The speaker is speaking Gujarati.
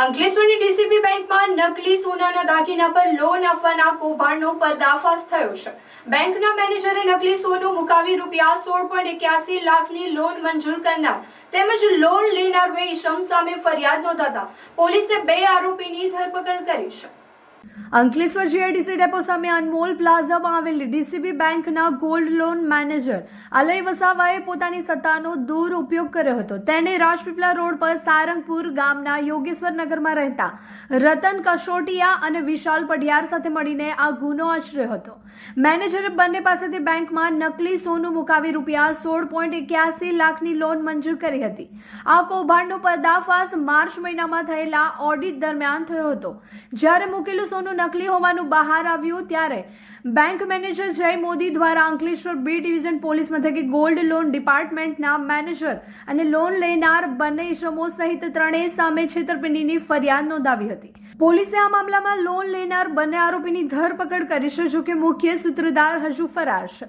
અંકલેશ્વરની ડીસીબી બેંકમાં નકલી સોનાના દાગીના પર લોન આપવાના કૌભાંડનો પર્દાફાશ થયો છે। બેંકના મેનેજરે નકલી સોનું મુકાવી રૂપિયા 16.81 લાખની લોન મંજૂર કરનાર તેમજ લોન લેનાર બે ઇસમ સામે ફરિયાદ નોંધાતા પોલીસે બે આરોપીની ધરપકડ કરી છે। અંકલેશ્વર જીઆઈડીસી ડેપો સામે અનમોલ પ્લાઝામાં આવેલી ડીસીબી બેંકના ગોલ્ડ લોન મેનેજર અલય વસાવાએ પોતાની સત્તાનો દુરુપયોગ કર્યો હતો। તેણે રાજપીપળા રોડ પર સારંગપુર ગામના યોગેશ્વર નગરમાં રહેતા રતન કશોટિયા અને વિશાલ પઢિયાર સાથે મળીને આ ગુનો આચર્યો હતો। મેનેજરે બંને પાસેથી બેંકમાં નકલી સોનું મુકાવી રૂપિયા 16.81 લાખની લોન મંજૂર કરી હતી। આ કૌભાંડનો પર્દાફાશ માર્ચ મહિનામાં થયેલા ઓડિટ દરમિયાન થયો હતો। જ્યારે મૂકેલું સોનું નકલી હોવાનું બહાર આવ્યું ત્યારે બેંક મેનેજર જય મોદી દ્વારા અંકલેશ્વર બી ડિવિઝન પોલીસ મથકે ગોલ્ડ લોન ડિપાર્ટમેન્ટના મેનેજર અને લોન લેનાર બંને ઇસમો સહિત ત્રણેય સામે છેતરપિંડીની ફરિયાદ નોંધાવી હતી। પોલીસે આ મામલામાં લોન લેનાર બંને આરોપીની ધરપકડ કરી છે, જોકે મુખ્ય સૂત્રધાર હજુ ફરાર છે।